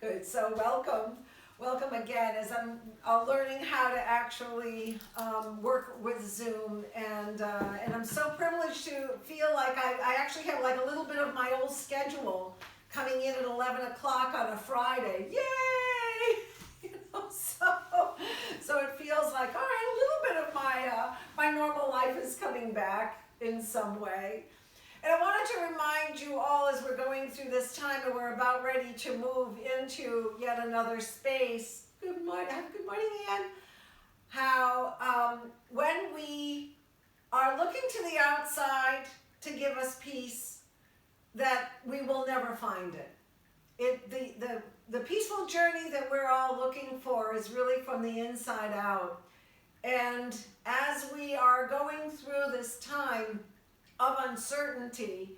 Good. So welcome again. As I'm learning how to actually work with Zoom, and I'm so privileged to feel like I actually have like a little bit of my old schedule coming in at 11 o'clock on a Friday. Yay! So it feels like, all right, a little bit of my normal life is coming back in some way. And I wanted to remind you all as we're going through this time and we're about ready to move into yet another space. Good morning, Ann. How when we are looking to the outside to give us peace, that we will never find it. The peaceful journey that we're all looking for is really from the inside out. And as we are going through this time of uncertainty,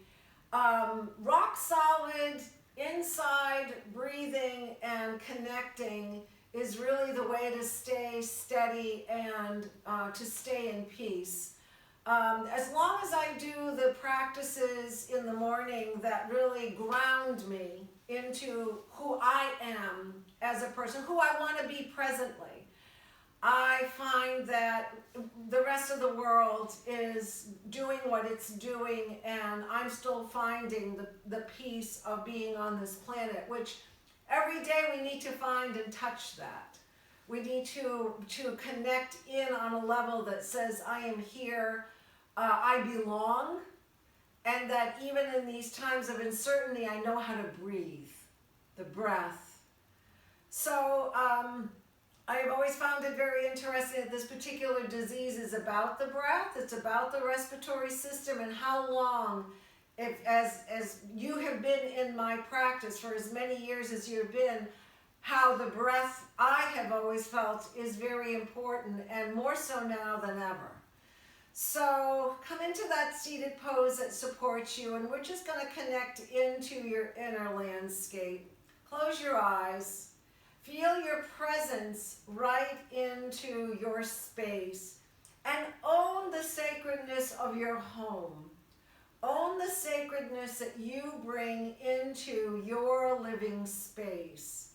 rock solid inside breathing and connecting is really the way to stay steady and to stay in peace. As long as I do the practices in the morning that really ground me into who I am as a person, who I want to be presently, I find that the rest of the world is doing what it's doing, and I'm still finding the peace of being on this planet, which every day we need to find and touch that. We need to connect in on a level that says, I am here, I belong, and that even in these times of uncertainty, I know how to breathe, the breath. So, I have always found it very interesting that this particular disease is about the breath, it's about the respiratory system, and how long, as you have been in my practice for as many years as you've been, how the breath, I have always felt, is very important, and more so now than ever. So come into that seated pose that supports you, and we're just going to connect into your inner landscape. Close your eyes. Feel your presence right into your space, and own the sacredness of your home. Own the sacredness that you bring into your living space.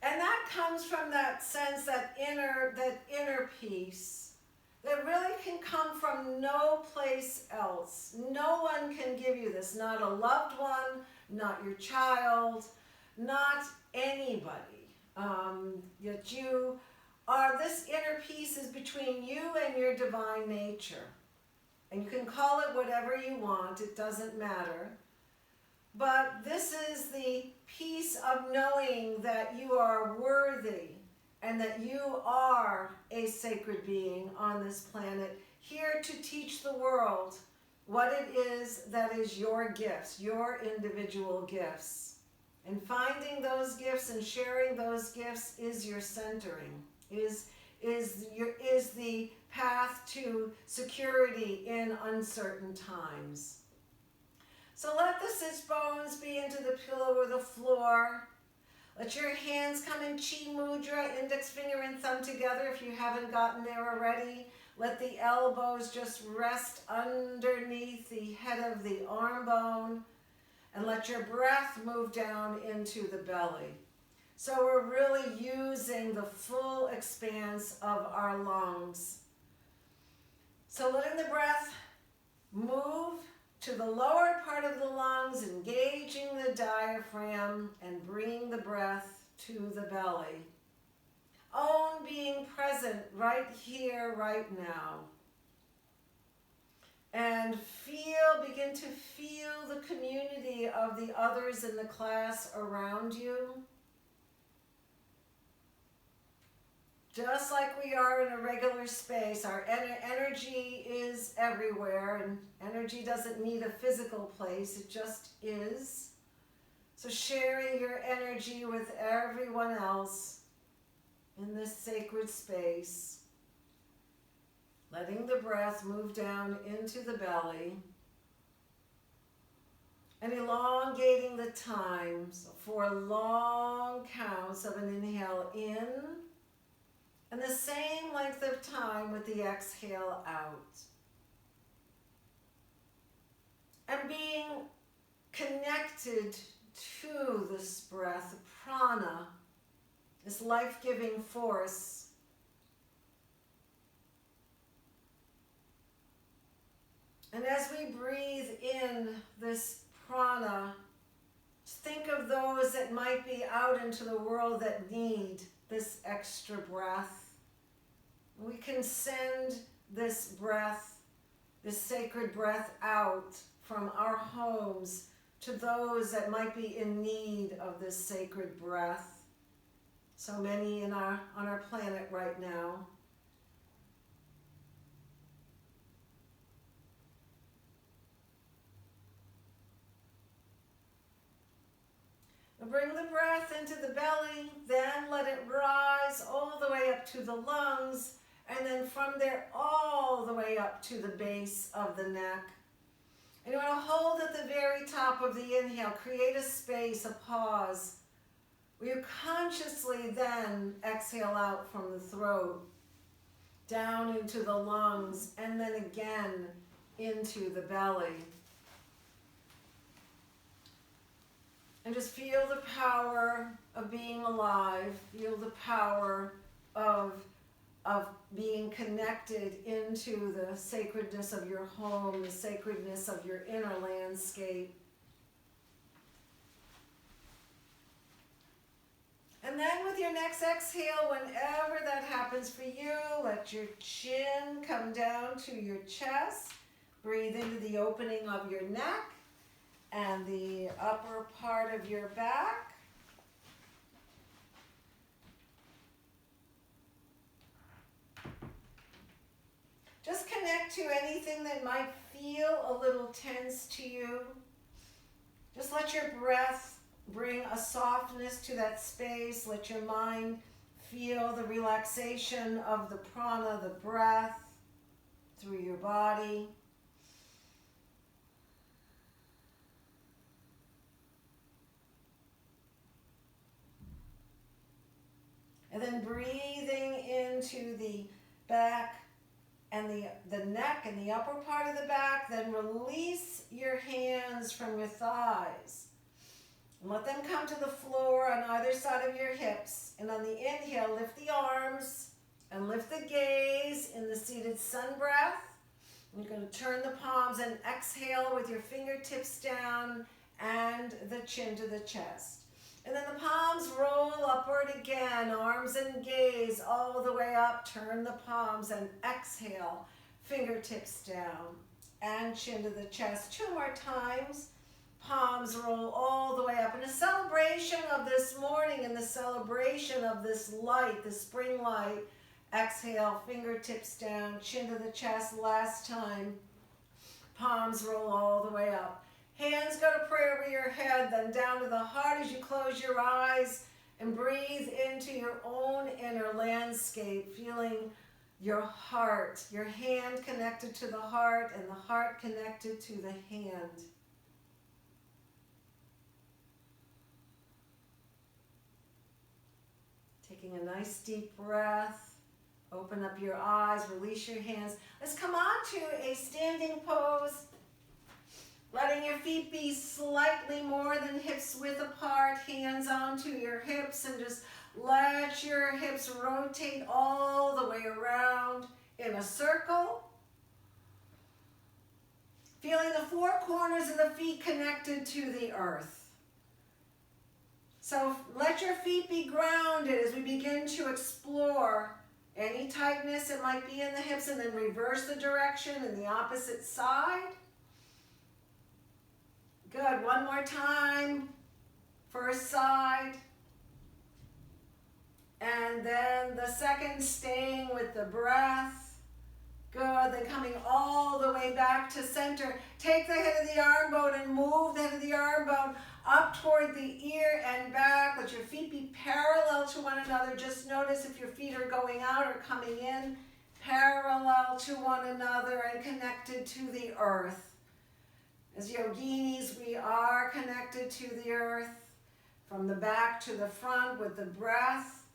And that comes from that sense, that inner peace that really can come from no place else. No one can give you this, not a loved one, not your child, not anybody. Yet you are, this inner peace is between you and your divine nature. And you can call it whatever you want, it doesn't matter. But this is the peace of knowing that you are worthy and that you are a sacred being on this planet, here to teach the world what it is that is your gifts, your individual gifts. And finding those gifts and sharing those gifts is your centering, is the path to security in uncertain times. So let the sit bones be into the pillow or the floor. Let your hands come in Chi Mudra, index finger and thumb together if you haven't gotten there already. Let the elbows just rest underneath the head of the arm bone. And let your breath move down into the belly. So we're really using the full expanse of our lungs. So letting the breath move to the lower part of the lungs, engaging the diaphragm and bringing the breath to the belly. Own being present right here, right now. And begin to feel the community of the others in the class around you. Just like we are in a regular space, our energy is everywhere, and energy doesn't need a physical place, it just is. So sharing your energy with everyone else in this sacred space. Letting the breath move down into the belly and elongating the times for long counts of an inhale in and the same length of time with the exhale out. And being connected to this breath, prana, this life-giving force. And as we breathe in this prana, think of those that might be out into the world that need this extra breath. We can send this breath, this sacred breath out from our homes to those that might be in need of this sacred breath. So many on our planet right now. Bring the breath into the belly, then let it rise all the way up to the lungs, and then from there all the way up to the base of the neck. And you want to hold at the very top of the inhale, create a space, a pause, where you consciously then exhale out from the throat, down into the lungs, and then again into the belly. And just feel the power of being alive. Feel the power of being connected into the sacredness of your home, the sacredness of your inner landscape. And then with your next exhale, whenever that happens for you, let your chin come down to your chest. Breathe into the opening of your neck and the upper part of your back. Just connect to anything that might feel a little tense to you. Just let your breath bring a softness to that space. Let your mind feel the relaxation of the prana, the breath, through your body. And then breathing into the back and the neck and the upper part of the back, then release your hands from your thighs. And let them come to the floor on either side of your hips. And on the inhale, lift the arms and lift the gaze in the seated sun breath. You're going to turn the palms and exhale with your fingertips down and the chin to the chest. And then the palms roll upward again, arms and gaze all the way up. Turn the palms and exhale, fingertips down and chin to the chest. 2 more times. Palms roll all the way up. In a celebration of this morning, in the celebration of this light, the spring light, exhale, fingertips down, chin to the chest. Last time. Palms roll all the way up. Hands go to pray over your head, then down to the heart as you close your eyes and breathe into your own inner landscape, feeling your heart, your hand connected to the heart and the heart connected to the hand. Taking a nice deep breath, open up your eyes, release your hands. Let's come on to a standing pose. Letting your feet be slightly more than hips width apart, hands onto your hips, and just let your hips rotate all the way around in a circle. Feeling the 4 corners of the feet connected to the earth. So let your feet be grounded as we begin to explore any tightness that might be in the hips, and then reverse the direction in the opposite side. Good, 1 more time, first side, and then the second, staying with the breath. Good, then coming all the way back to center. Take the head of the arm bone and move the head of the arm bone up toward the ear and back. Let your feet be parallel to one another. Just notice if your feet are going out or coming in, parallel to one another and connected to the earth. As yoginis, we are connected to the earth, from the back to the front with the breath,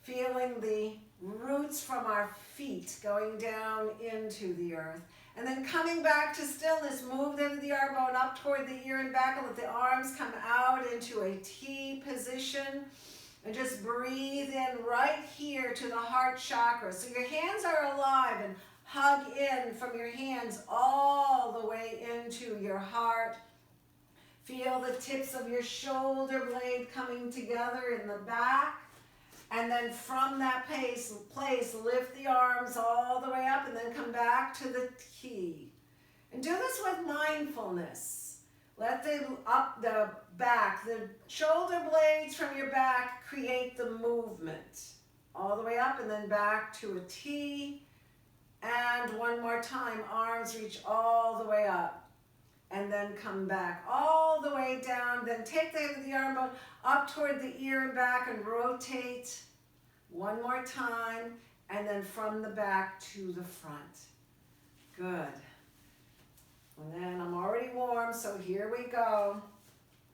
feeling the roots from our feet going down into the earth. And then coming back to stillness, move the end of the arm bone up toward the ear and back, and let the arms come out into a T position. And just breathe in right here to the heart chakra. So your hands are alive, and hug in from your hands all the way into your heart. Feel the tips of your shoulder blade coming together in the back. And then from that place, lift the arms all the way up and then come back to the T. And do this with mindfulness. Let the back, the shoulder blades from your back create the movement. All the way up and then back to a T. And one more time, arms reach all the way up. And then come back all the way down. Then take the end of the arm bone up toward the ear and back and rotate. One more time. And then from the back to the front. Good. And then I'm already warm, so here we go.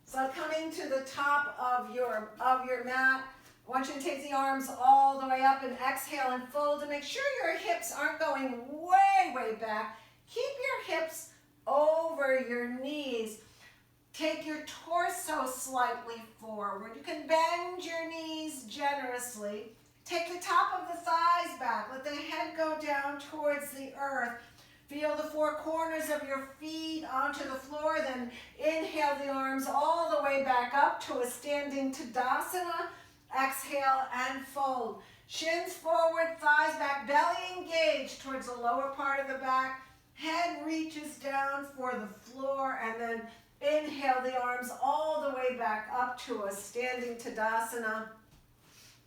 So coming to the top of your mat, I want you to take the arms all the way up and exhale and fold and make sure your hips aren't going way, way back. Keep your hips over your knees. Take your torso slightly forward. You can bend your knees generously. Take the top of the thighs back. Let the head go down towards the earth. Feel the four corners of your feet onto the floor. Then inhale the arms all the way back up to a standing Tadasana. Exhale and fold. Shins forward, thighs back, belly engaged towards the lower part of the back. Head reaches down for the floor, and then inhale the arms all the way back up to a standing Tadasana.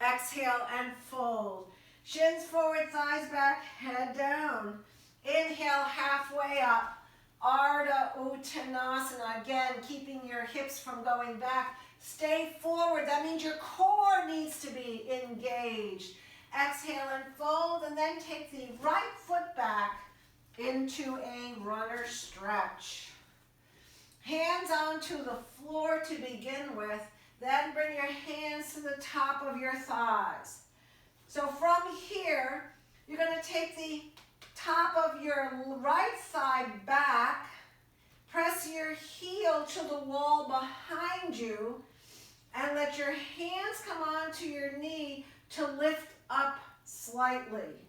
Exhale and fold. Shins forward, thighs back, head down. Inhale halfway up. Ardha Uttanasana. Again, keeping your hips from going back. Stay forward. That means your core needs to be engaged. Exhale and fold, and then take the right foot back into a runner stretch. Hands onto the floor to begin with. Then bring your hands to the top of your thighs. So from here, you're going to take the top of your right thigh back. Press your heel to the wall behind you. And let your hands come onto your knee to lift up slightly.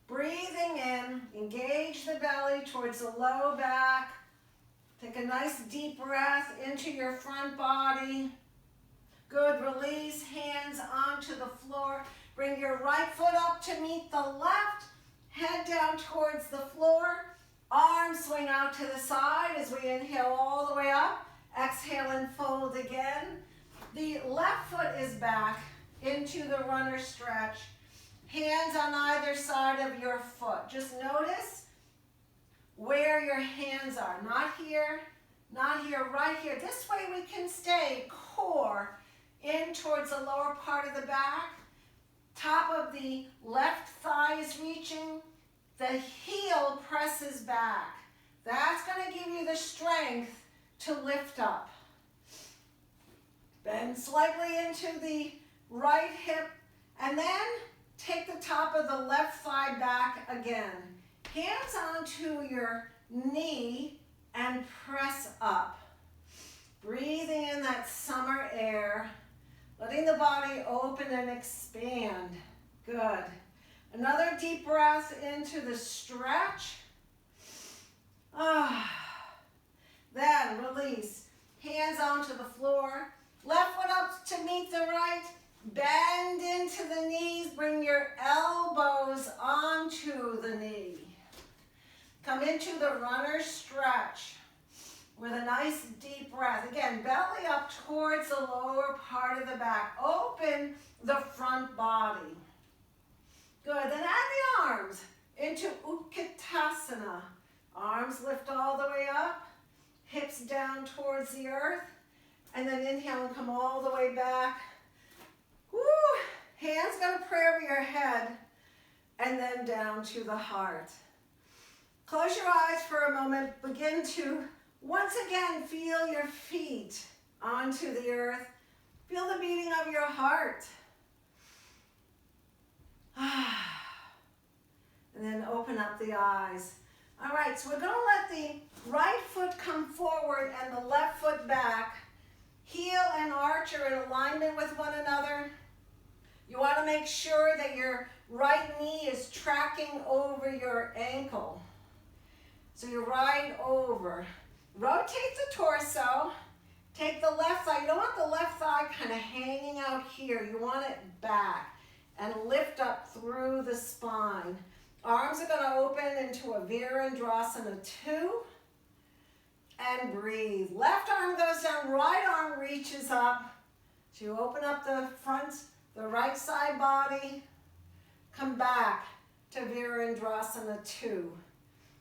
Breathing in, engage the belly towards the low back. Take a nice deep breath into your front body. Good, release, hands onto the floor. Bring your right foot up to meet the left. Head down towards the floor. Arms swing out to the side as we inhale all the way up. Exhale and fold again. The left foot is back into the runner stretch. Hands on either side of your foot. Just notice where your hands are. Not here, right here. This way we can stay core in towards the lower part of the back. Top of the left thigh is reaching. The heel presses back. That's going to give you the strength to lift up. Bend slightly into the right hip, and then take the top of the left thigh back again. Hands onto your knee and press up. Breathing in that summer air, letting the body open and expand. Good. Another deep breath into the stretch. Then release. Hands onto the floor. Left foot up to meet the right. Bend into the knees. Bring your elbows onto the knee. Come into the runner stretch with a nice deep breath. Again, belly up towards the lower part of the back. Open the front body. Good. Then add the arms into Utkatasana. Arms lift all the way up. Hips down towards the earth. And then inhale and come all the way back. Woo! Hands go to pray over your head. And then down to the heart. Close your eyes for a moment. Begin to once again feel your feet onto the earth. Feel the beating of your heart. And then open up the eyes. All right, so we're going to let the right foot come forward and the left foot back. Heel and arch are in alignment with one another. You want to make sure that your right knee is tracking over your ankle. So you're right over. Rotate the torso. Take the left thigh. You don't want the left thigh kind of hanging out here. You want it back and lift up through the spine. Arms are going to open into a Virendrasana 2. And breathe. Left arm goes down, right arm reaches up. So you open up the front, the right side body. Come back to Virendrasana 2.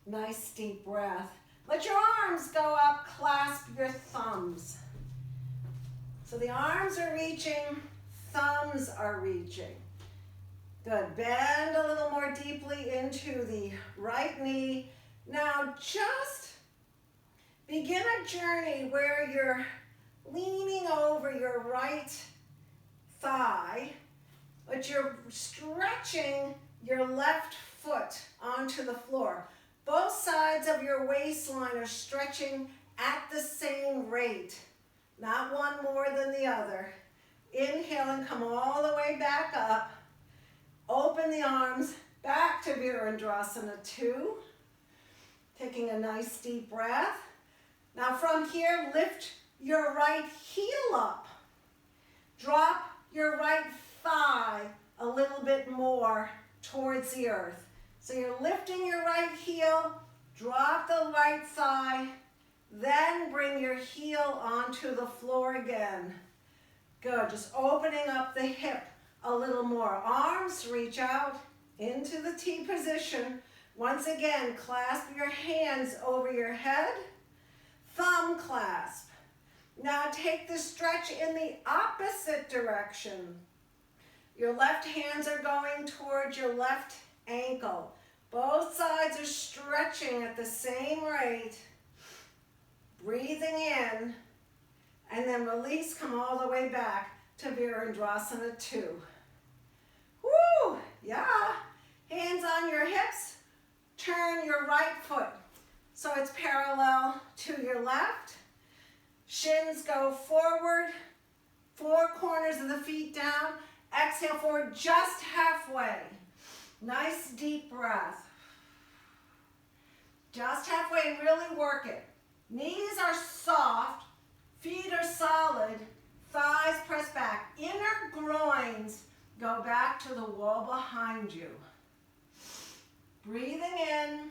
Nice deep breath. Let your arms go up, clasp your thumbs. So the arms are reaching, thumbs are reaching. Good. Bend a little more deeply into the right knee. Now just begin a journey where you're leaning over your right thigh, but you're stretching your left foot onto the floor. Both sides of your waistline are stretching at the same rate, not one more than the other. Inhale and come all the way back up. Open the arms back to Virendrasana 2. Taking a nice deep breath. Now from here, lift your right heel up. Drop your right thigh a little bit more towards the earth. So you're lifting your right heel, drop the right thigh, then bring your heel onto the floor again. Good, just opening up the hip a little more. Arms reach out into the T position. Once again, clasp your hands over your head. Thumb clasp. Now take the stretch in the opposite direction. Your left hands are going towards your left ankle. Both sides are stretching at the same rate. Breathing in, and then release, come all the way back to Virendrasana 2. Woo! Yeah. Hands on your hips. Turn your right foot so it's parallel to your left. Shins go forward. Four corners of the feet down. Exhale forward just halfway. Nice deep breath. Just halfway and really work it. Knees are soft. Feet are solid. Thighs press back. Inner groins go back to the wall behind you. Breathing in.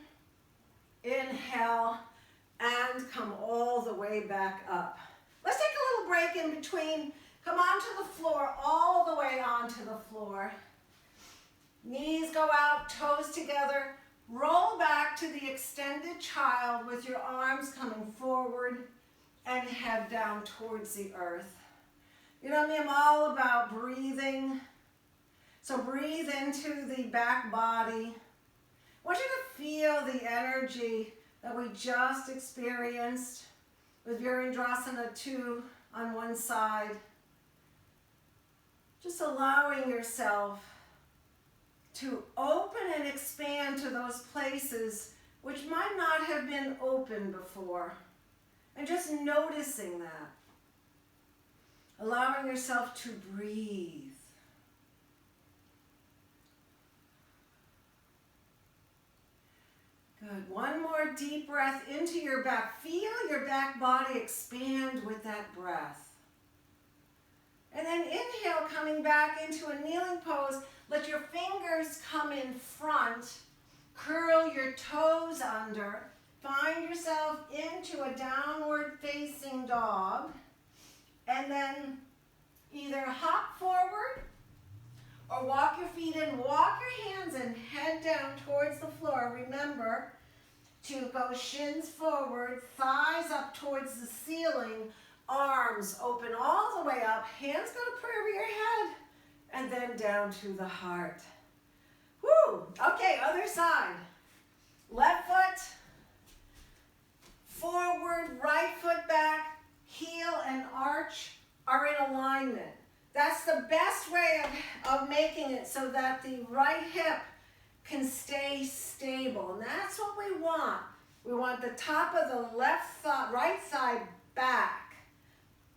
Inhale. And come all the way back up. Let's take a little break in between. Come onto the floor, all the way onto the floor. Knees go out, toes together. Roll back to the extended child with your arms coming forward and head down towards the earth. You know me, I'm all about breathing. So breathe into the back body. I want you to feel the energy that we just experienced with Virendrasana 2 on one side. Just allowing yourself to open and expand to those places which might not have been open before. And just noticing that. Allowing yourself to breathe. Good. One more deep breath into your back. Feel your back body expand with that breath. And then inhale, coming back into a kneeling pose. Let your fingers come in front. Curl your toes under. Find yourself into a downward facing dog. And then either hop forward or walk your feet in. Walk your hands and head down towards the floor. Remember to go shins forward, thighs up towards the ceiling, arms open all the way up, hands go to pray over your head, and then down to the heart. Woo! Okay, other side. Left foot forward, right foot back, heel and arch are in alignment. That's the best way of making it so that the right hip can stay stable. And that's what we want. We want the top of the right thigh back.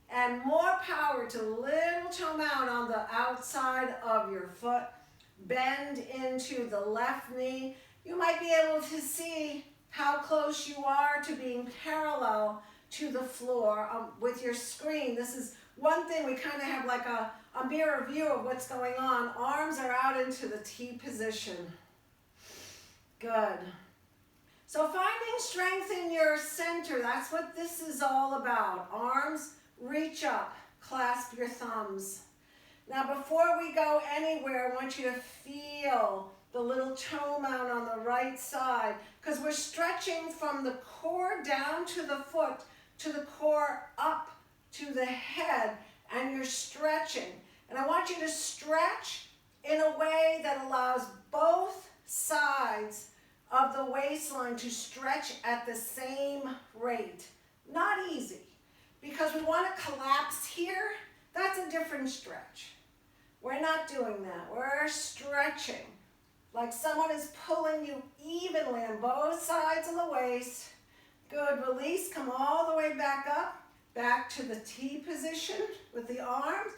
And more power to little toe mound on the outside of your foot. Bend into the left knee. You might be able to see how close you are to being parallel to the floor with your screen. This is one thing, we kind of have like a mirror view of what's going on. Arms are out into the T position. Good. So finding strength in your center, that's what this is all about. Arms reach up, clasp your thumbs. Now before we go anywhere, I want you to feel the little toe mound on the right side, because we're stretching from the core down to the foot, to the core up to the head, and you're stretching. And I want you to stretch in a way that allows both sides of the waistline to stretch at the same rate. Not easy, because we want to collapse here. That's a different stretch. We're not doing that. We're stretching like someone is pulling you evenly on both sides of the waist. Good, release, come all the way back up, back to the T position with the arms.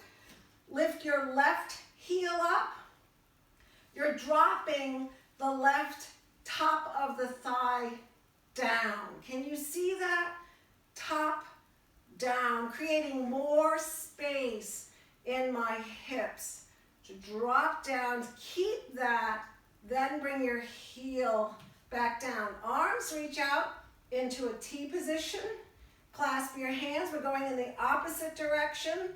Lift your left heel up. You're dropping the left top of the thigh down. Can you see that? Top down, creating more space in my hips. To drop down, keep that, then bring your heel back down. Arms reach out into a T position. Clasp your hands. We're going in the opposite direction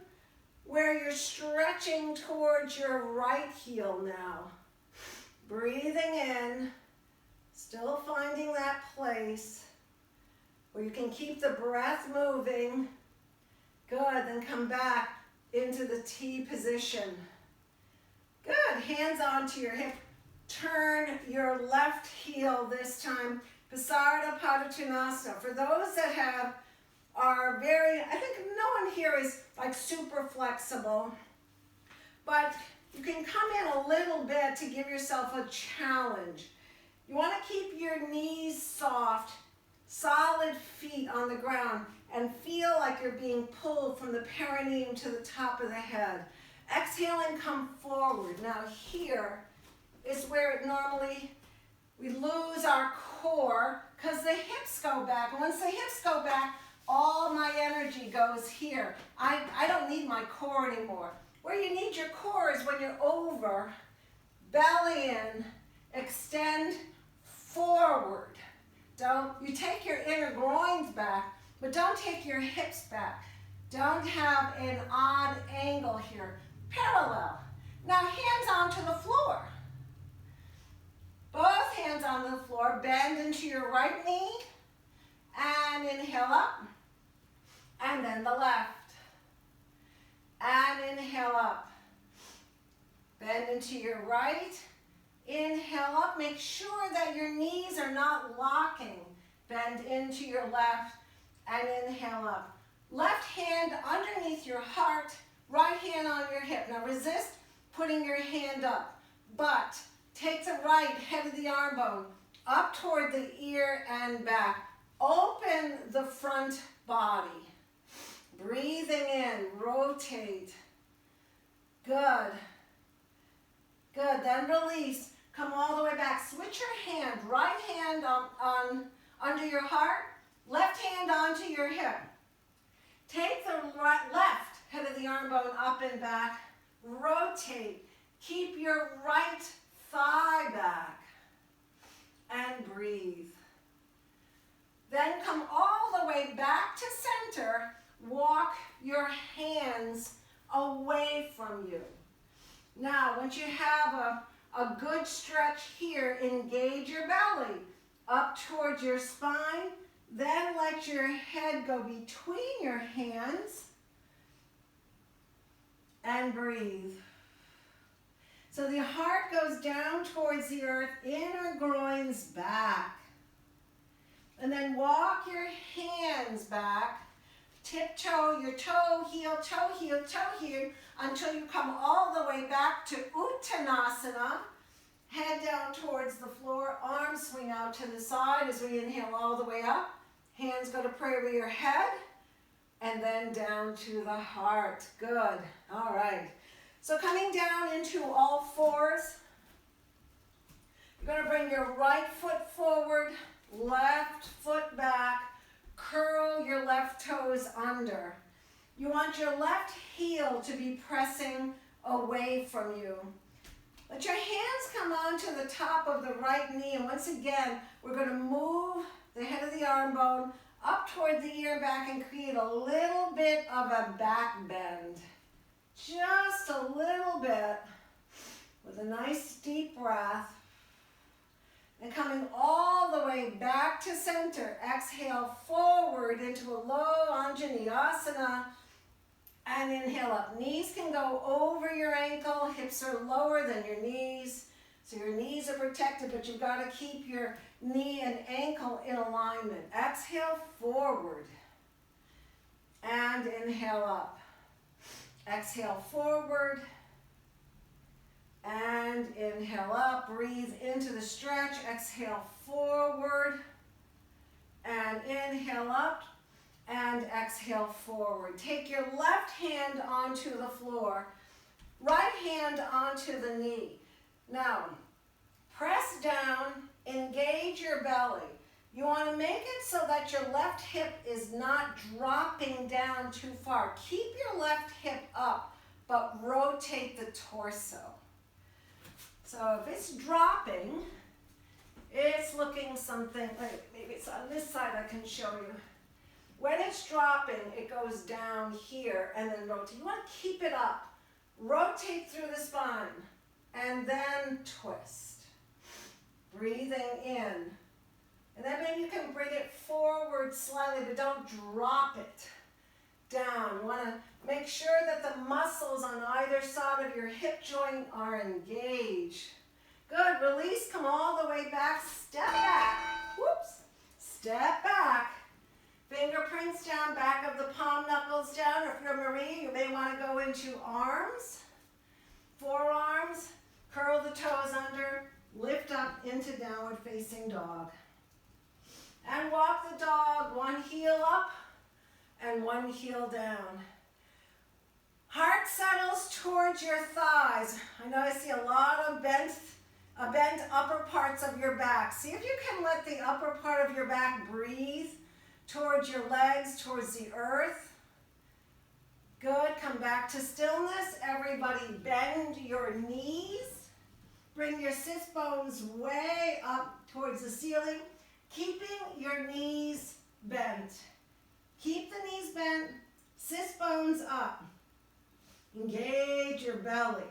where you're stretching towards your right heel now. Breathing in, still finding that place where you can keep the breath moving. Good, then come back into the T position. Good, hands onto your hip. Turn your left heel this time. Pasarada Padottanasana. For those that are very, I think no one here is like super flexible, but you can come in a little bit to give yourself a challenge. You want to keep your knees soft, solid feet on the ground, and feel like you're being pulled from the perineum to the top of the head. Exhale and come forward. Now here is where it normally, we lose our core because the hips go back. And once the hips go back, all my energy goes here. I don't need my core anymore. Where you need your core is when you're over, belly in, extend forward. You take your inner groins back, but don't take your hips back. Don't have an odd angle here. Parallel. Now hands onto the floor. Both hands on the floor. Bend into your right knee. And inhale up. And then the left. And inhale up. Bend into your right. Inhale up. Make sure that your knees are not locking. Bend into your left. And inhale up. Left hand underneath your heart. Right hand on your hip. Now resist putting your hand up, but take the right head of the arm bone up toward the ear and back. Open the front body. Breathing in, rotate. Good. Good, then release. Come all the way back. Switch your hand. Right hand on under your heart. Left hand onto your hip. Take the left head of the arm bone up and back. Rotate. Keep your right thigh back. And breathe. Then come all the way back to center. Walk your hands away from you. Now, once you have a good stretch here, engage your belly up towards your spine. Then let your head go between your hands and breathe. So the heart goes down towards the earth, inner groins back. And then walk your hands back. Tiptoe your toe, heel, until you come all the way back to Uttanasana. Head down towards the floor, arms swing out to the side as we inhale all the way up. Hands go to pray over your head and then down to the heart. Good. All right. So coming down into all fours, you're going to bring your right foot forward, left foot back, curl your left toes under. You want your left heel to be pressing away from you. Let your hands come onto the top of the right knee, and once again, we're going to move the head of the arm bone up toward the ear back and create a little bit of a back bend. Just a little bit with a nice deep breath. And coming all the way back to center, exhale forward into a low Anjaneyasana. And inhale up. Knees can go over your ankle, hips are lower than your knees. So your knees are protected, but you've got to keep your knee and ankle in alignment. Exhale forward. And inhale up. Exhale forward. And inhale up. Breathe into the stretch. Exhale forward. And inhale up. And exhale forward. Take your left hand onto the floor, right hand onto the knee. Now, press down, engage your belly. You want to make it so that your left hip is not dropping down too far. Keep your left hip up, but rotate the torso. So if it's dropping, it's looking something like, maybe it's on this side I can show you. When it's dropping, it goes down here and then rotate. You want to keep it up. Rotate through the spine and then twist. Breathing in. And then maybe you can bring it forward slightly, but don't drop it down. You want to make sure that the muscles on either side of your hip joint are engaged. Good. Release. Come all the way back. Step back. Whoops. Step back. Fingerprints down, back of the palm knuckles down. Or if you're Marie, you may want to go into arms, forearms, curl the toes under, lift up into downward facing dog. And walk the dog, one heel up and one heel down. Heart settles towards your thighs. I know I see a lot of bent upper parts of your back. See if you can let the upper part of your back breathe towards your legs, towards the earth. Good. Come back to stillness. Everybody bend your knees. Bring your sit bones way up towards the ceiling, keeping your knees bent. Keep the knees bent, sit bones up. Engage your belly.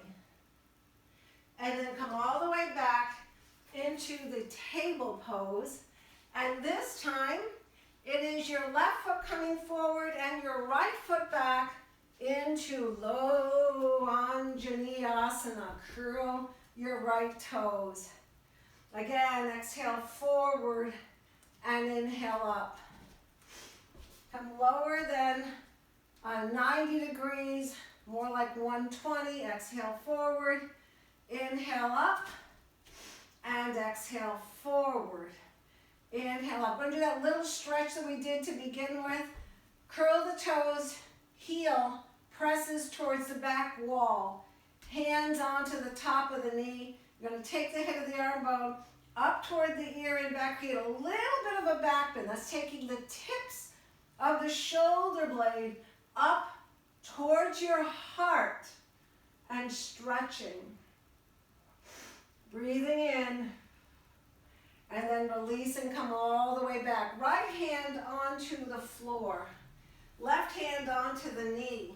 And then come all the way back into the table pose. And this time, it is your left foot coming forward and your right foot back into low Anjaneyasana. Curl your right toes. Again, exhale forward and inhale up. Come lower than 90 degrees, more like 120. Exhale forward, inhale up, and exhale forward. Inhale up. We're going to do that little stretch that we did to begin with. Curl the toes, heel presses towards the back wall. Hands onto the top of the knee. You're going to take the head of the arm bone up toward the ear and back. Create a little bit of a back bend. That's taking the tips of the shoulder blade up towards your heart and stretching. Breathing in. And then release and come all the way back. Right hand onto the floor. Left hand onto the knee.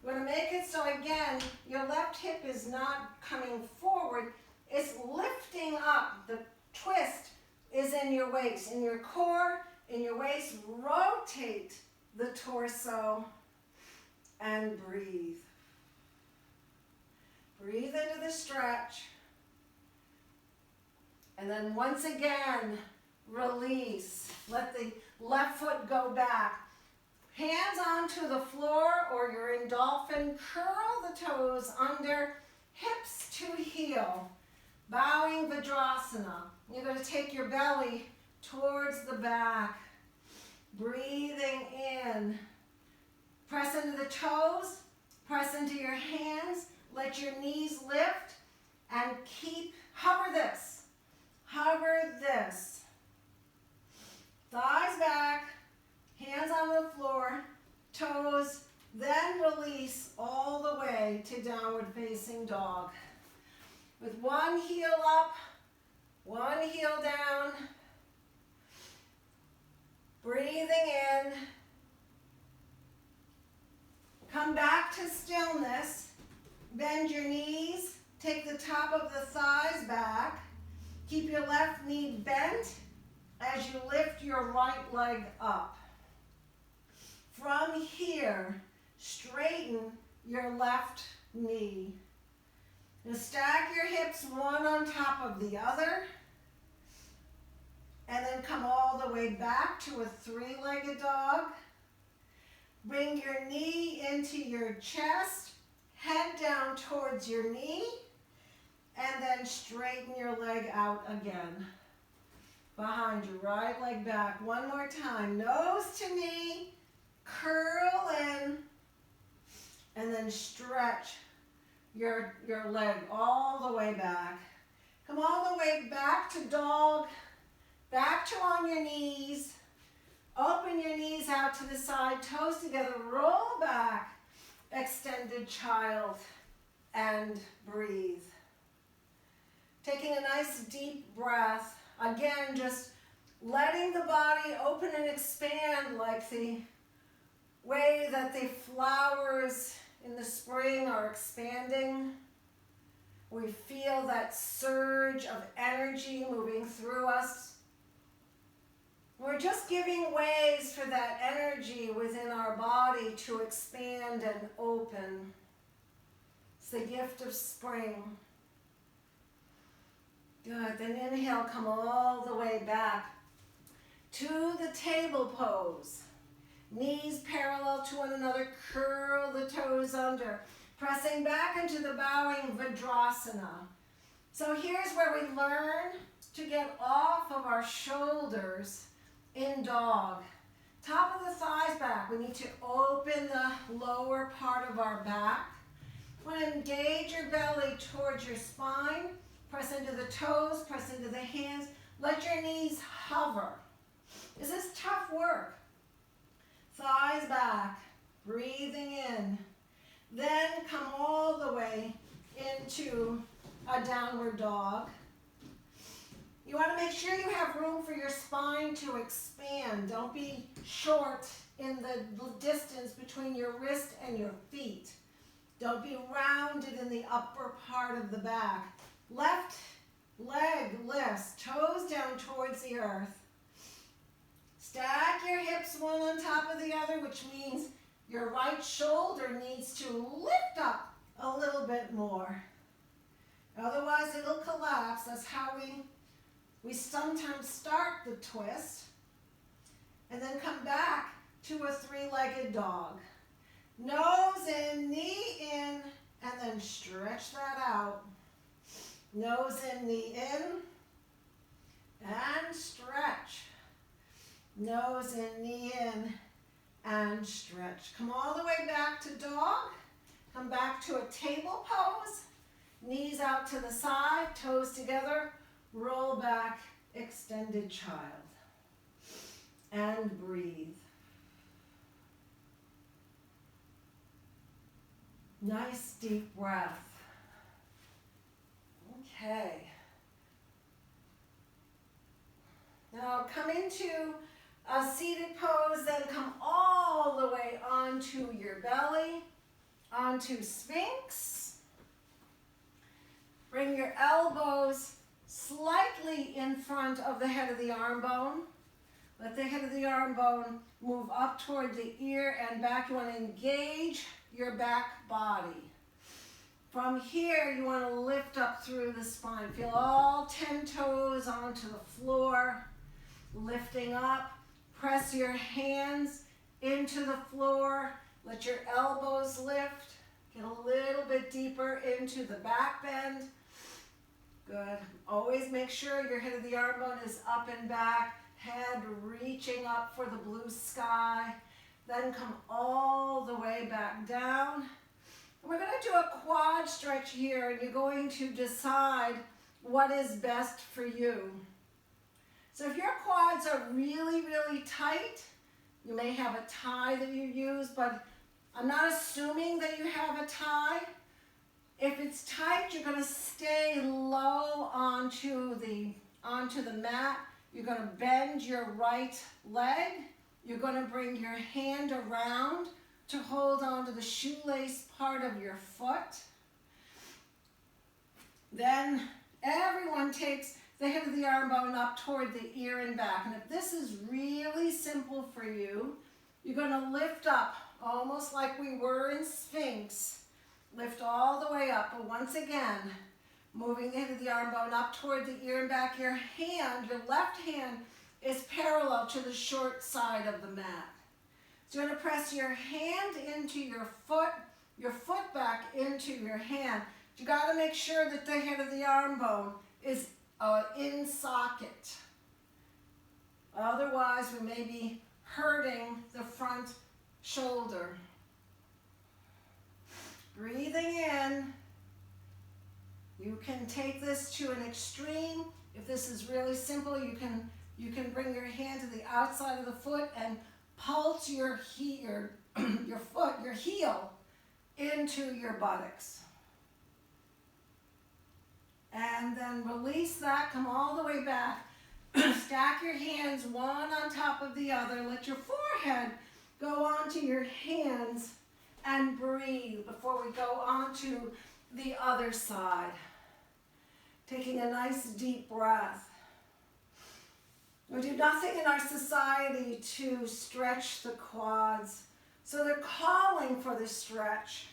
We're going to make it so, again, your left hip is not coming forward. It's lifting up. The twist is in your waist. In your core, in your waist, rotate the torso and breathe. Breathe into the stretch. And then once again, release. Let the left foot go back. Hands onto the floor or you're in dolphin. Curl the toes under, hips to heel. Bowing Vajrasana. You're going to take your belly towards the back. Breathing in. Press into the toes. Press into your hands. Let your knees lift. And hover this. Hover this. Thighs back. Hands on the floor. Toes. Then release all the way to downward facing dog. With one heel up, one heel down. Breathing in. Come back to stillness. Bend your knees. Take the top of the thighs back. Keep your left knee bent as you lift your right leg up. From here, straighten your left knee. Now stack your hips one on top of the other. And then come all the way back to a three-legged dog. Bring your knee into your chest. Head down towards your knee. And then straighten your leg out again. Behind your right leg back. One more time. Nose to knee. Curl in. And then stretch your leg all the way back. Come all the way back to dog. Back to on your knees. Open your knees out to the side. Toes together. Roll back. Extended child. And breathe. Taking a nice deep breath. Again, just letting the body open and expand like the way that the flowers in the spring are expanding. We feel that surge of energy moving through us. We're just giving ways for that energy within our body to expand and open. It's the gift of spring. Good, then inhale, come all the way back to the table pose. Knees parallel to one another, curl the toes under. Pressing back into the bowing Vajrasana. So here's where we learn to get off of our shoulders in dog. Top of the thighs back. We need to open the lower part of our back. We want to engage your belly towards your spine. Press into the toes, press into the hands. Let your knees hover. This is tough work. Thighs back, breathing in. Then come all the way into a downward dog. You want to make sure you have room for your spine to expand. Don't be short in the distance between your wrist and your feet. Don't be rounded in the upper part of the back. Left leg lifts, toes down towards the earth. Stack your hips one on top of the other, which means your right shoulder needs to lift up a little bit more. Otherwise, it'll collapse. That's how we sometimes start the twist. And then come back to a three-legged dog. Nose in, knee in, and then stretch that out. Nose in, knee in, and stretch. Nose in, knee in, and stretch. Come all the way back to dog. Come back to a table pose. Knees out to the side, toes together. Roll back, extended child. And breathe. Nice deep breath. Okay. Now come into a seated pose, then come all the way onto your belly, onto Sphinx. Bring your elbows slightly in front of the head of the arm bone. Let the head of the arm bone move up toward the ear and back. You want to engage your back body. From here, you want to lift up through the spine. Feel all 10 toes onto the floor. Lifting up. Press your hands into the floor. Let your elbows lift. Get a little bit deeper into the back bend. Good. Always make sure your head of the arm bone is up and back, head reaching up for the blue sky. Then come all the way back down. We're going to do a quad stretch here, and you're going to decide what is best for you. So if your quads are really, really tight, you may have a tie that you use, but I'm not assuming that you have a tie. If it's tight, you're going to stay low onto the mat. You're going to bend your right leg. You're going to bring your hand around to hold onto the shoelace part of your foot. Then everyone takes the head of the arm bone up toward the ear and back. And if this is really simple for you, you're going to lift up almost like we were in Sphinx. Lift all the way up, but once again, moving the head of the arm bone up toward the ear and back. Your left hand is parallel to the short side of the mat. So you're going to press your hand into your foot back into your hand. You got to make sure that the head of the arm bone is in socket. Otherwise, we may be hurting the front shoulder. Breathing in. You can take this to an extreme. If this is really simple, you can bring your hand to the outside of the foot and pulse your heel into your buttocks. And then release that, come all the way back. Stack your hands one on top of the other. Let your forehead go onto your hands and breathe before we go on to the other side. Taking a nice deep breath. We do nothing in our society to stretch the quads. So they're calling for the stretch,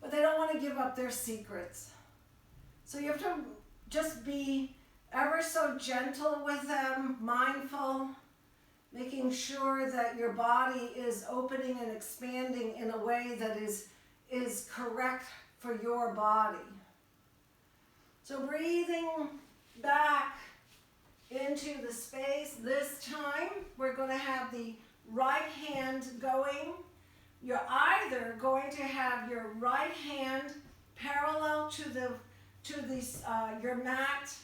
but they don't want to give up their secrets. So you have to just be ever so gentle with them, mindful, making sure that your body is opening and expanding in a way that is correct for your body. So breathing back into the space. This time we're going to have the right hand going. You're either going to have your right hand parallel to your mat,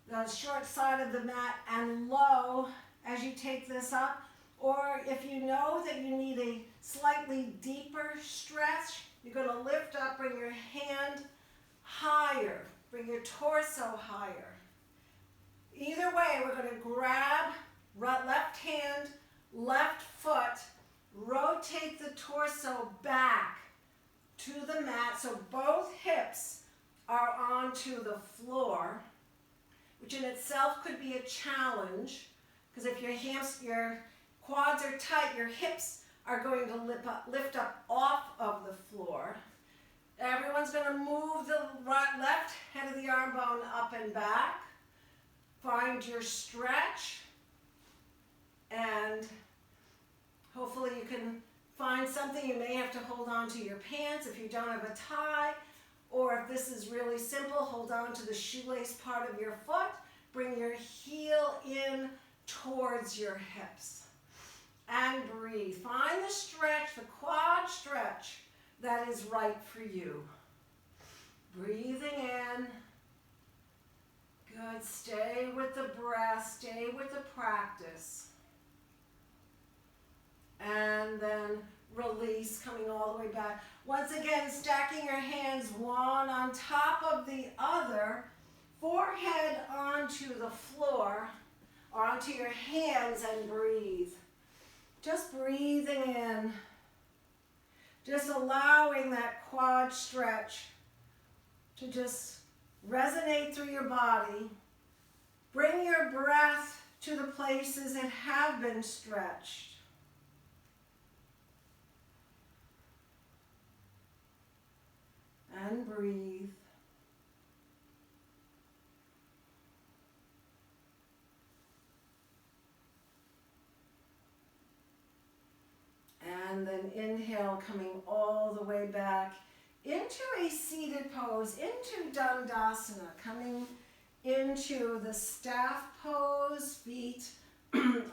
the short side of the mat, and low as you take this up. Or if you know that you need a slightly deeper stretch, you're going to lift up, bring your hand higher, bring your torso higher. Either way, we're going to grab left hand, left foot, rotate the torso back to the mat so both hips are onto the floor, which in itself could be a challenge, because if your quads are tight, your hips are going to lift up off of the floor. Everyone's going to move the left head of the arm bone up and back. Find your stretch, and hopefully you can find something. You may have to hold on to your pants if you don't have a tie, or if this is really simple, hold on to the shoelace part of your foot. Bring your heel in towards your hips and breathe. Find the stretch, the quad stretch that is right for you. Breathing in. Good. Stay with the breath. Stay with the practice. And then release, coming all the way back. Once again, stacking your hands one on top of the other. Forehead onto the floor or onto your hands, and breathe. Just breathing in. Just allowing that quad stretch to just resonate through your body. Bring your breath to the places that have been stretched. And breathe. And then inhale, coming all the way back. into a seated pose, into Dandasana, coming into the staff pose. Feet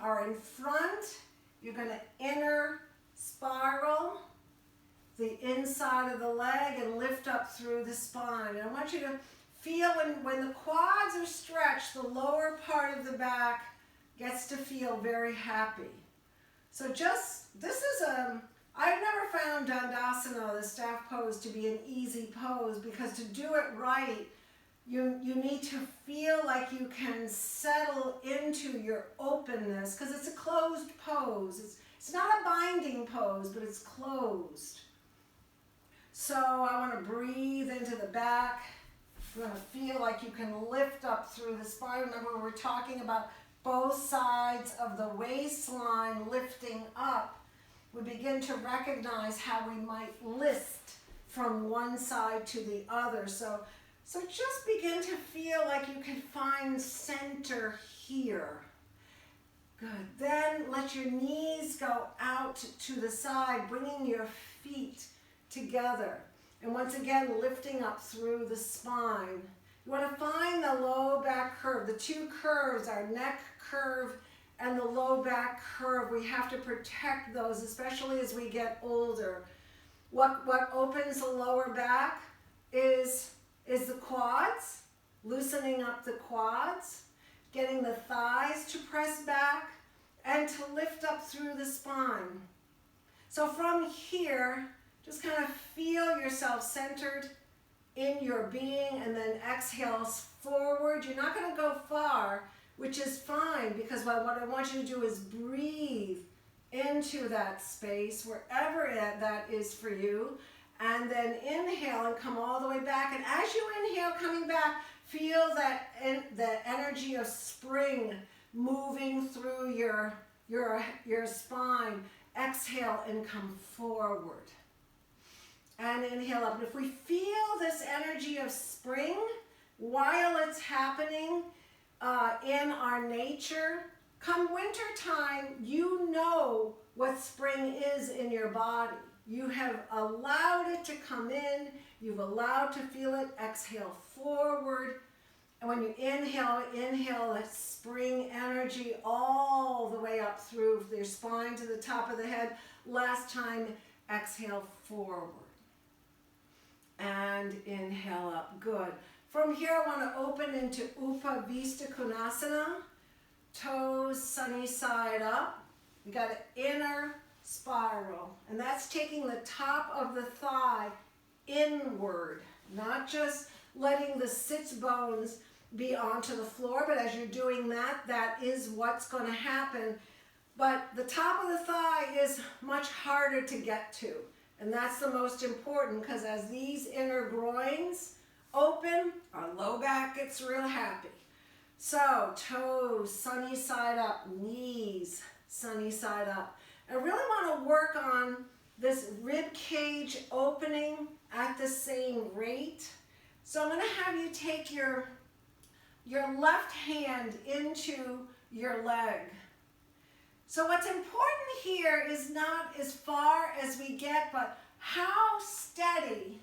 are in front. You're going to inner spiral the inside of the leg and lift up through the spine. And I want you to feel when the quads are stretched, the lower part of the back gets to feel very happy. So I've never found Dandasana, the staff pose, to be an easy pose, because to do it right, you need to feel like you can settle into your openness, because it's a closed pose. It's not a binding pose, but it's closed. So I want to breathe into the back. You're going to feel like you can lift up through the spine. Remember, we're talking about both sides of the waistline lifting up. We begin to recognize how we might lift from one side to the other. So just begin to feel like you can find center here. Good. Then let your knees go out to the side, bringing your feet together. And once again, lifting up through the spine. You want to find the low back curve. The two curves are neck curve and the low back curve. We have to protect those, especially as we get older. What opens the lower back is the quads, loosening up the quads, getting the thighs to press back, and to lift up through the spine. So from here, just kind of feel yourself centered in your being, and then exhale forward. You're not going to go far, which is fine, because what I want you to do is breathe into that space, wherever that is for you, and then inhale and come all the way back. And as you inhale, coming back, feel the energy of spring moving through your spine. Exhale and come forward. And inhale up. And if we feel this energy of spring while it's happening in our nature, come winter time, you know what spring is in your body. You have allowed it to come in. You've allowed to feel it. Exhale forward. And when you inhale that spring energy all the way up through your spine to the top of the head. Last time, exhale forward. And inhale up. Good. From here, I want to open into Upavista Konasana. Toes sunny side up. We got an inner spiral. And that's taking the top of the thigh inward. Not just letting the sits bones be onto the floor, but as you're doing that, that is what's going to happen. But the top of the thigh is much harder to get to. And that's the most important, because as these inner groins open, our low back gets real happy. So toes sunny side up, knees sunny side up. I really want to work on this rib cage opening at the same rate. So I'm going to have you take your left hand into your leg. So what's important here is not as far as we get, but how steady,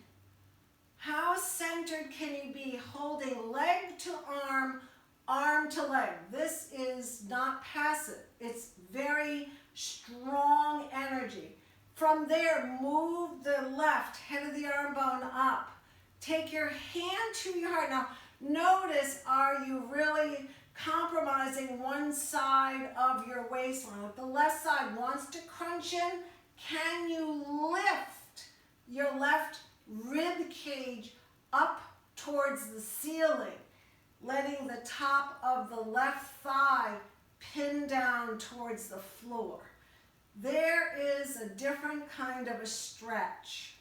how centered can you be holding leg to arm, arm to leg. This is not passive. It's very strong energy. From there, move the left head of the arm bone up. Take your hand to your heart. Now, notice, are you really compromising one side of your waistline? If the left side wants to crunch in, can you lift your left rib cage up towards the ceiling, letting the top of the left thigh pin down towards the floor? There is a different kind of a stretch.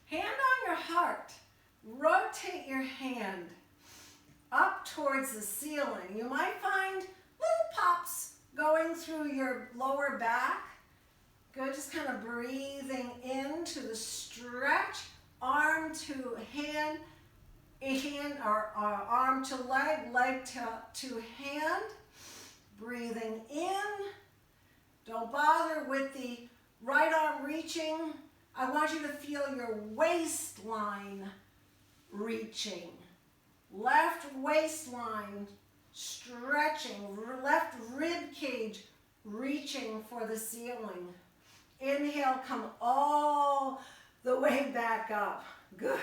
Hand on your heart. Rotate your hand up towards the ceiling. You might find little pops going through your lower back. Good, just kind of breathing into the stretch. Arm to hand, or arm to leg, leg to hand. Breathing in. Don't bother with the right arm reaching I want you to feel your waistline reaching. Left waistline stretching, left rib cage reaching for the ceiling. Inhale, come all the way back up. Good.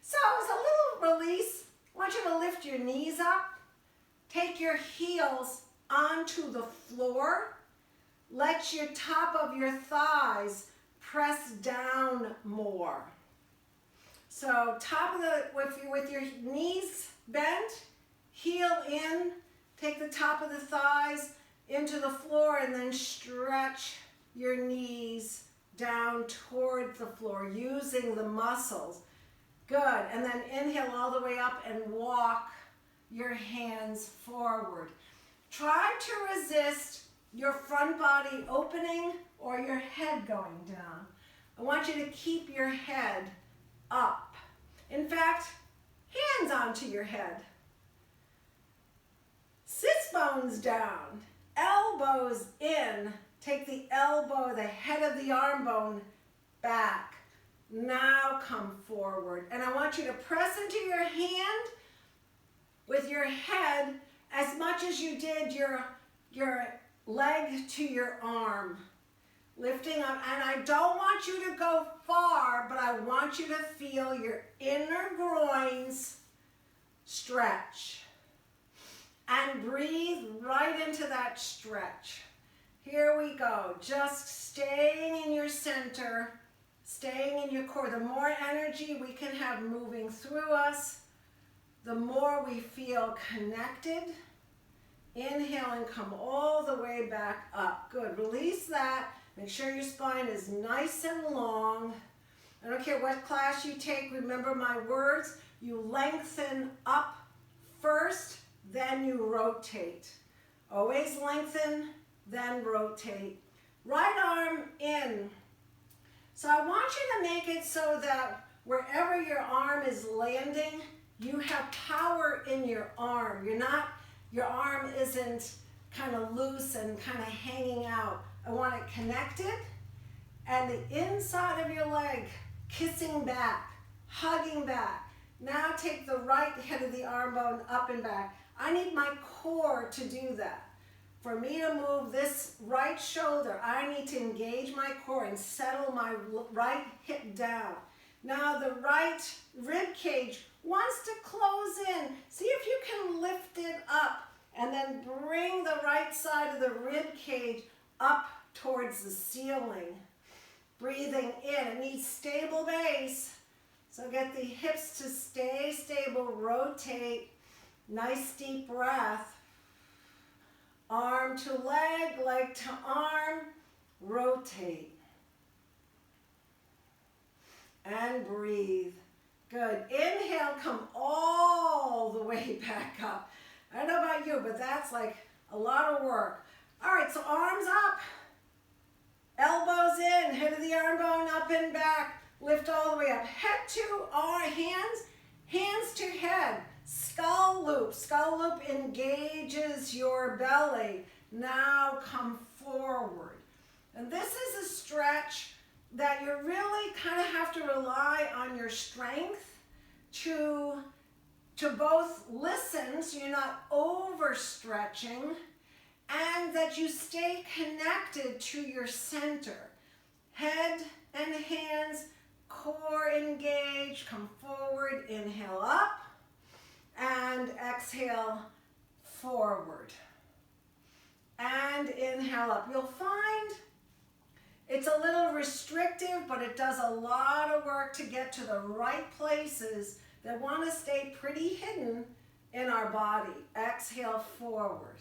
So as a little release, I want you to lift your knees up. Take your heels onto the floor. Let your top of your thighs press down more. So top of the, with your knees bent, heel in, take the top of the thighs into the floor and then stretch your knees down toward the floor using the muscles. Good. And then inhale all the way up and walk your hands forward. Try to resist your front body opening or your head going down. I want you to keep your head up. In fact, hands onto your head. Sits bones down, elbows in. Take the elbow, the head of the arm bone back. Now come forward. And I want you to press into your hand with your head as much as you did your leg to your arm. Lifting up. And I don't want you to go far, but I want you to feel your inner groins stretch. And breathe right into that stretch. Here we go. Just staying in your center, staying in your core. The more energy we can have moving through us, the more we feel connected. Inhale and come all the way back up. Good. Release that. Make sure your spine is nice and long. I don't care what class you take. Remember my words. You lengthen up first, then you rotate. Always lengthen, then rotate. Right arm in. So I want you to make it so that wherever your arm is landing, you have power in your arm. Your arm isn't kind of loose and kind of hanging out. I want it connected, and the inside of your leg kissing back, hugging back. Now take the right head of the arm bone up and back. I need my core to do that. For me to move this right shoulder, I need to engage my core and settle my right hip down. Now the right rib cage wants to close in. See if you can lift it up and then bring the right side of the rib cage up towards the ceiling. Breathing in. It needs stable base. So get the hips to stay stable. Rotate. Nice deep breath. Arm to leg, leg to arm. Rotate. And breathe. Good. Inhale, come all the way back up. I don't know about you, but that's like a lot of work. All right, so arms up. Elbows in, head of the arm bone up and back. Lift all the way up. Head to our hands, hands to head. Skull loop. Skull loop engages your belly. Now come forward. And this is a stretch that you really kind of have to rely on your strength to both listen, so you're not overstretching, and that you stay connected to your center. Head and hands, core engaged, come forward, inhale up, and exhale forward. And inhale up. You'll find it's a little restrictive, but it does a lot of work to get to the right places that want to stay pretty hidden in our body. Exhale forward.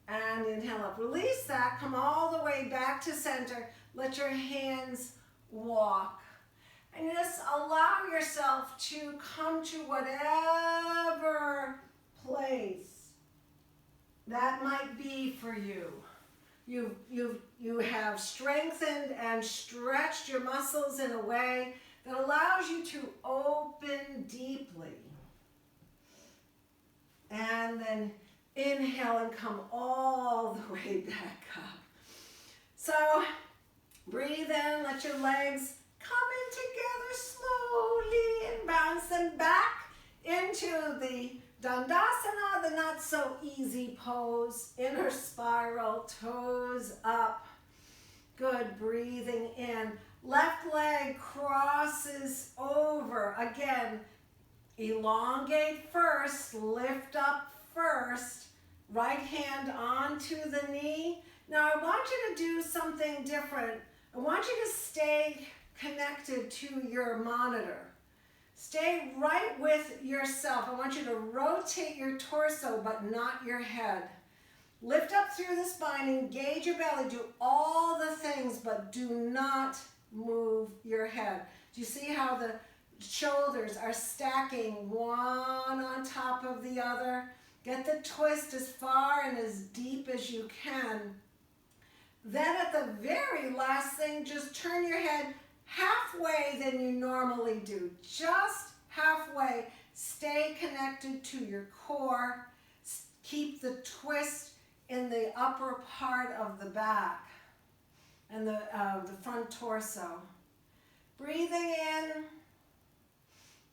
And inhale up. Release that. Come all the way back to center. Let your hands walk. And just allow yourself to come to whatever place that might be for you. You have strengthened and stretched your muscles in a way that allows you to open deeply. And then inhale and come all the way back up. So breathe in, let your legs come slowly and bounce them back into the Dandasana, the not so easy pose. Inner spiral, toes up. Good, breathing in. Left leg crosses over. Again, elongate first, lift up first. Right hand onto the knee. Now I want you to do something different. I want you to stay connected to your monitor. Stay right with yourself. I want you to rotate your torso, but not your head. Lift up through the spine, engage your belly, do all the things, but do not move your head. Do you see how the shoulders are stacking one on top of the other? Get the twist as far and as deep as you can. Then at the very last thing, just turn your head halfway than you normally do. Just halfway. Stay connected to your core. Keep the twist in the upper part of the back and the front torso. Breathing in.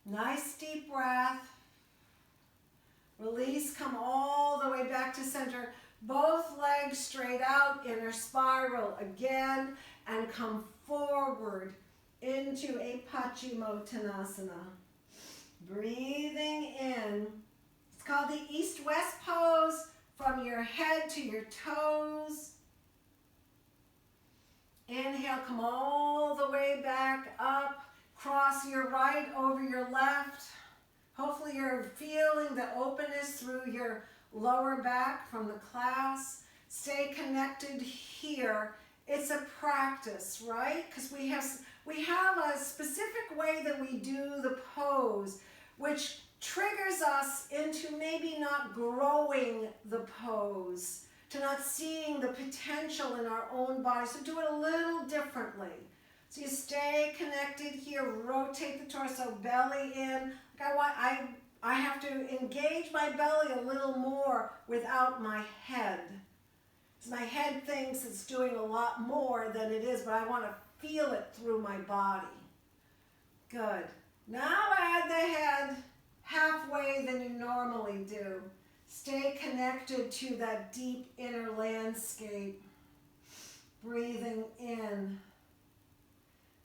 Nice deep breath. Release, come all the way back to center. Both legs straight out, inner spiral again, and come forward into a Paschimottanasana. Breathing in. It's called the East-West pose, from your head to your toes. Inhale, come all the way back up. Cross your right over your left. Hopefully you're feeling the openness through your lower back from the class. Stay connected here. It's a practice, right? Because we have a specific way that we do the pose, which triggers us into maybe not growing the pose, to not seeing the potential in our own body. So do it a little differently. So you stay connected here, rotate the torso, belly in. I have to engage my belly a little more without my head. Because my head thinks it's doing a lot more than it is, but I want to feel it through my body. Good. Now add the head halfway than you normally do. Stay connected to that deep inner landscape. Breathing in.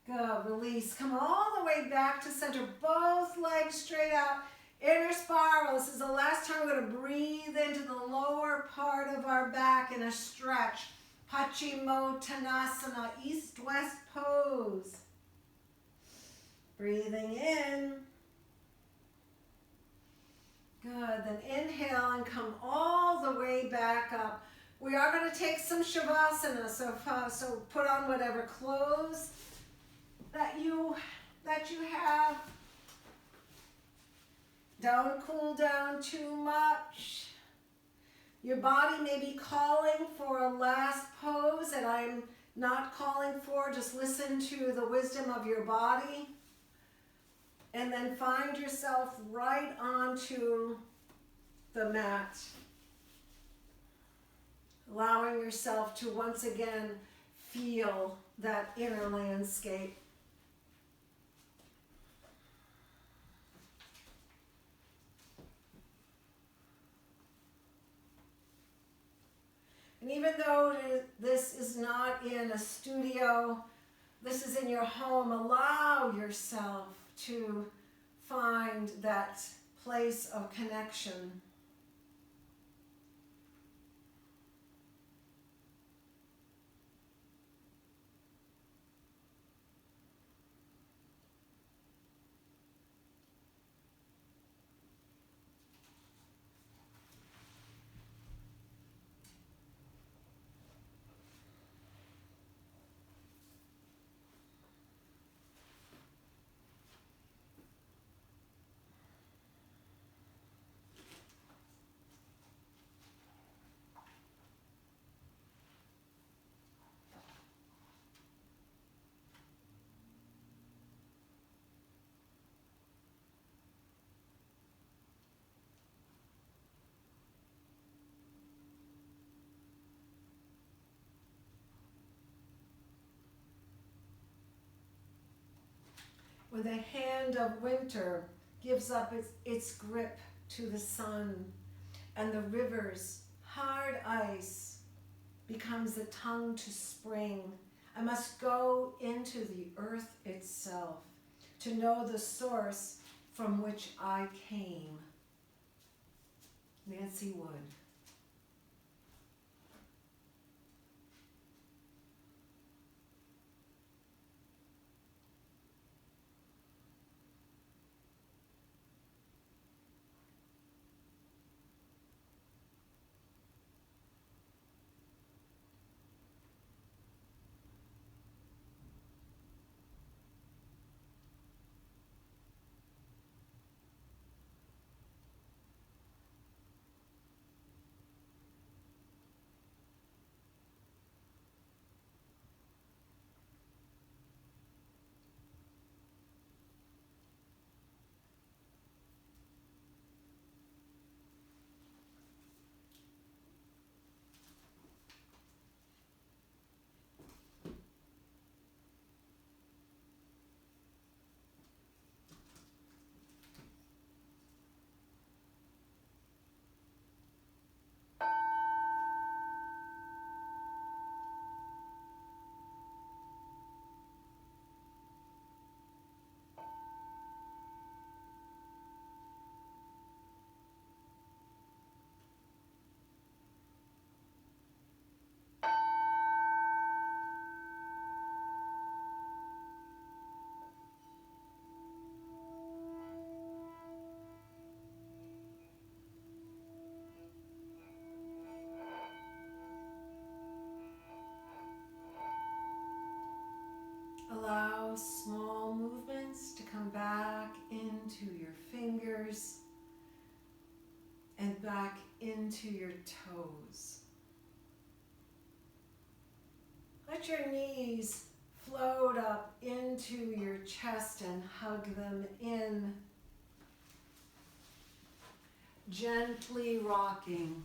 Good. Release. Come all the way back to center. Both legs straight out. Inner spiral. This is the last time we're going to breathe into the lower part of our back in a stretch. Paschimottanasana, East-West pose. Breathing in. Good. Then inhale and come all the way back up. We are going to take some Savasana. So put on whatever clothes that you have. Don't cool down too much. Your body may be calling for a last pose that I'm not calling for. Just listen to the wisdom of your body. And then find yourself right onto the mat. Allowing yourself to once again feel that inner landscape. And even though this is not in a studio, this is in your home, allow yourself to find that place of connection. When the hand of winter gives up its grip to the sun, and the river's hard ice becomes the tongue to spring, I must go into the earth itself to know the source from which I came. Nancy Wood. Allow small movements to come back into your fingers and back into your toes. Let your knees float up into your chest and hug them in, gently rocking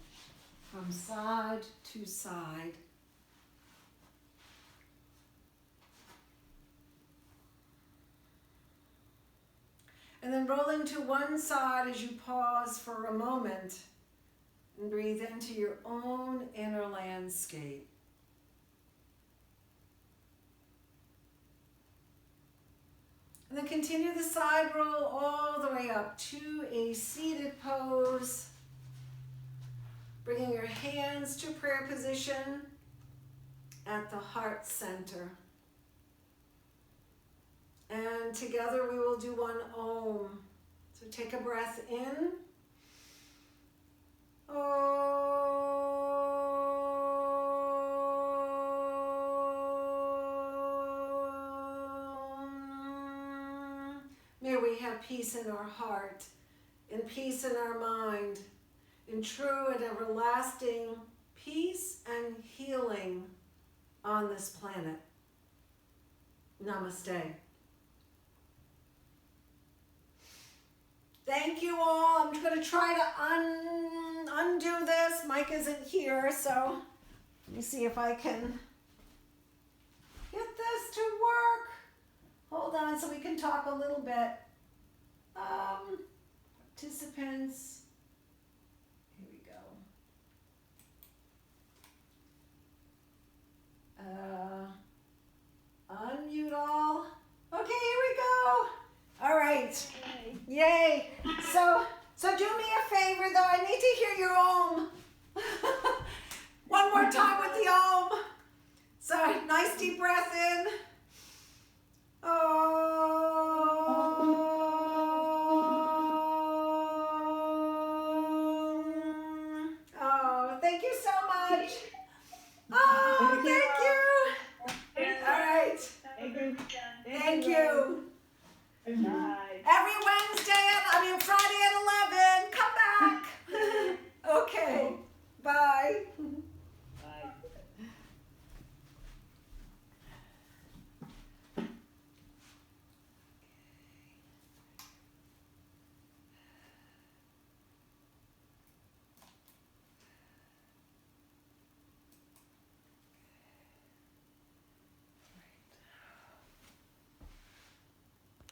from side to side. And then rolling to one side as you pause for a moment and breathe into your own inner landscape. And then continue the side roll all the way up to a seated pose, bringing your hands to prayer position at the heart center. And together we will do one Om. So take a breath in. Om. May we have peace in our heart, and peace in our mind, in true and everlasting peace and healing on this planet. Namaste. Thank you all. I'm going to try to undo this. Mike isn't here, so let me see if I can get this to work. Hold on so we can talk a little bit. Participants. Here we go. Unmute all. Okay, here we go. All right. Okay. Yay. So do me a favor though. I need to hear your Om. One more time with the Om. So nice deep breath in. Oh, thank you so much. Oh, thank you. All right. Thank you. Thank you. Bye.